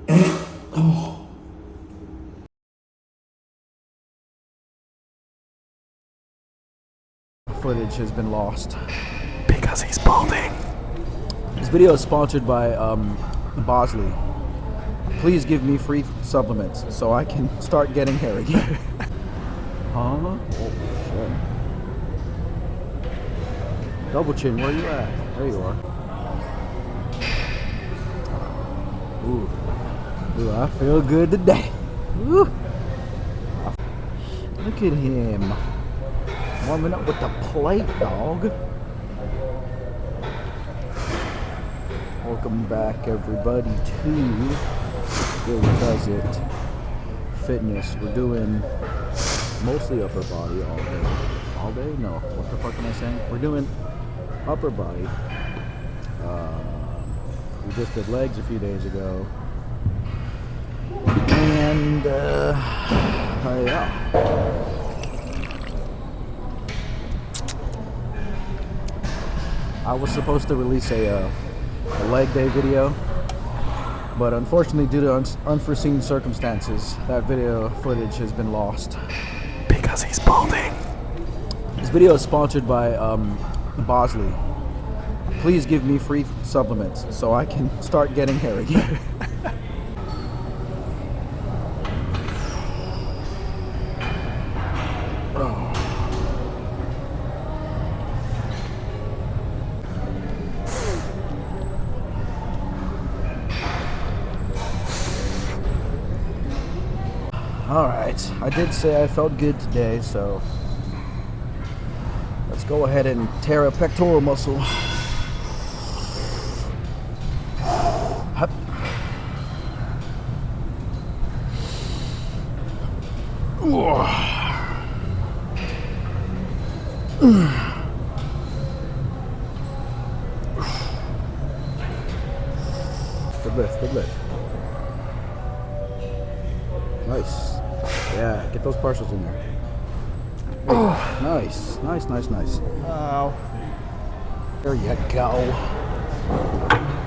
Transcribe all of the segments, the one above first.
Oh. Footage has been lost because he's balding. This video is sponsored by Bosley. Please give me free supplements so I can start getting hair again. Huh? Oh shit. Double chin, where you at? There you are. Ooh. Ooh, I feel good today. Ooh. Look at him. Warming up with the plate, dog. Welcome back, everybody, to Bill Does It Fitness. We're doing mostly upper body all day. All day? No. What the fuck am I saying? We're doing upper body. We just did legs a few days ago. And, yeah. I was supposed to release a leg day video, but unfortunately, due to unforeseen circumstances, that video footage has been lost because he's balding. This video is sponsored by Bosley. Please give me free supplements so I can start getting hair again. Alright, I did say I felt good today, so let's go ahead and tear a pectoral muscle. Hup. Good lift, good lift. Nice. Yeah, get those partials in there. Oh. Nice, nice, nice, nice. Oh. There you go.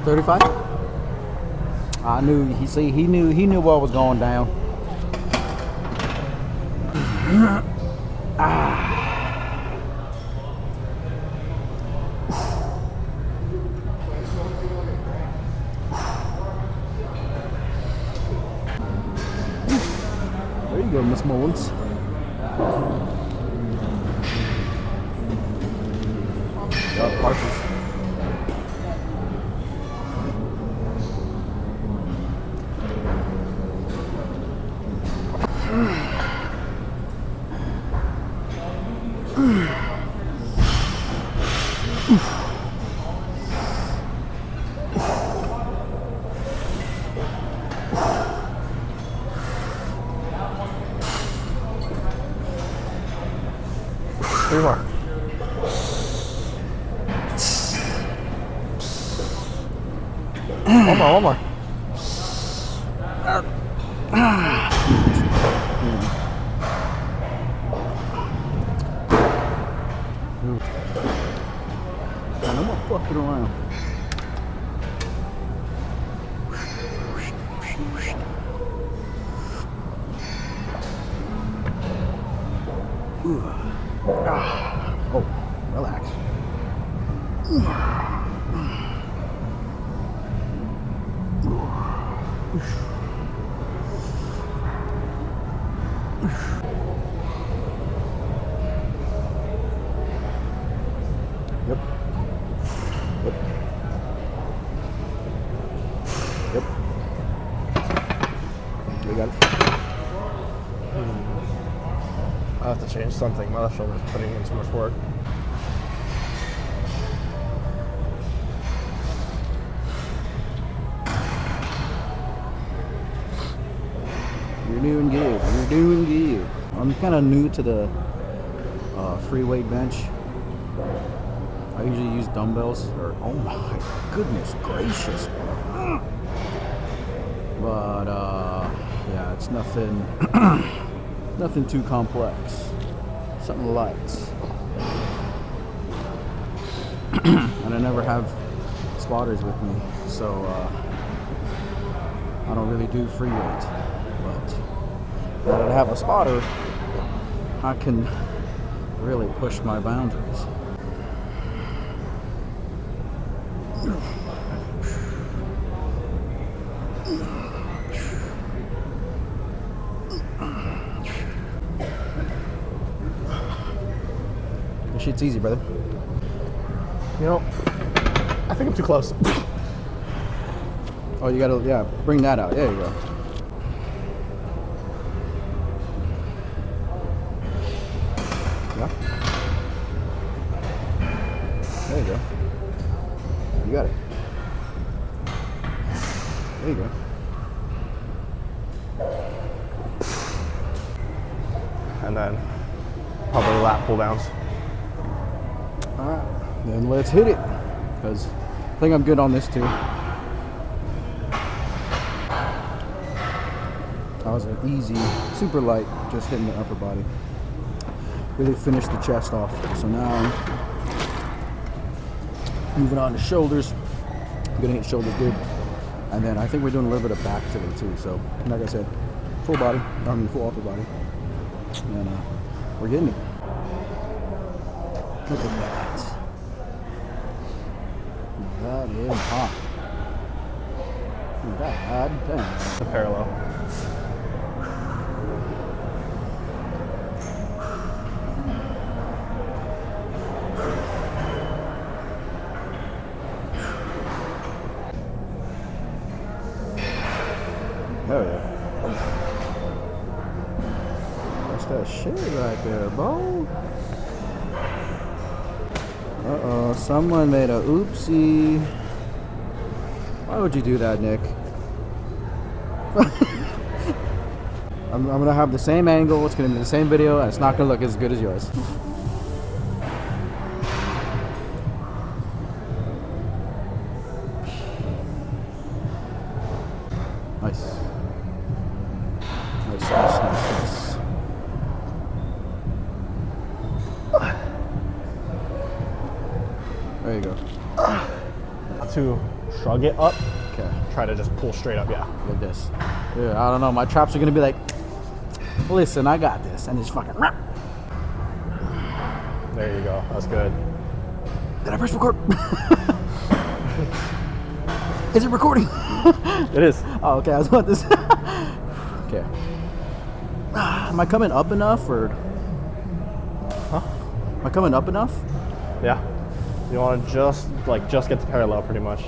35? I knew. He knew what was going down. There you go, Miss Mullins. Partials. Three more. One more, one more. No more fucking around. Oh, relax. Yep. Yep. Yep. We got it. I have to change something. My left shoulder's putting in too much work. You're doing good. You're doing good. I'm kind of new to the free weight bench. I usually use dumbbells. Oh my goodness gracious. But yeah, it's nothing. Nothing too complex. Something light. And I never have spotters with me, so I don't really do free weight, but now that I have a spotter, I can really push my boundaries. This shit's easy, brother. You know, I think I'm too close. Oh, you gotta, yeah, bring that out. There you go. Yeah. There you go. You got it. There you go. And then probably lat pull downs. All right, then let's hit it. Because I think I'm good on this too. That was an easy, super light, just hitting the upper body. Really finished the chest off. So now, moving on to shoulders. I'm gonna hit shoulders good. And then I think we're doing a little bit of back today too. So, like I said, full body, full upper body. And we're getting it. Look at that. That is hot. God damn. The parallel. Hell yeah. That's that shit right there, bro. Uh-oh, someone made a oopsie. Why would you do that, Nick? I'm gonna have the same angle, it's gonna be the same video, and it's not gonna look as good as yours. Nice. Nice, nice, nice, nice. There you go. Not to shrug it up. Okay. Try to just pull straight up, yeah. Like this. Yeah, I don't know. My traps are gonna be like, listen, I got this, and just fucking. There you go. That's good. Did I press record? Is it recording? It is. Oh, okay. I was about this. Okay. Am I coming up enough, or? Huh? Am I coming up enough? Yeah. You want to just get the parallel pretty much.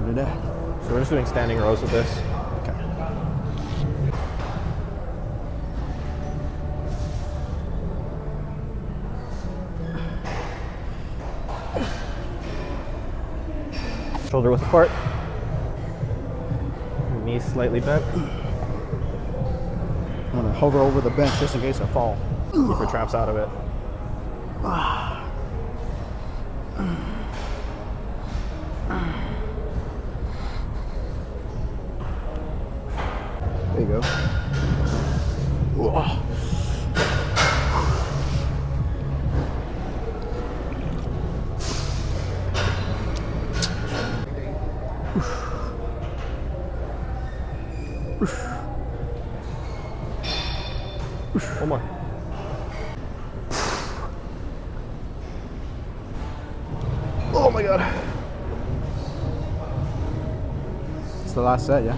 Do that. So we're just doing standing rows with this. Okay. Shoulder width apart. Knees slightly bent. I'm gonna hover over the bench just in case I fall. Keep your traps out of it. There you go. Whoa. One more. Oh my god. It's the last set, yeah?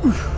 Nice.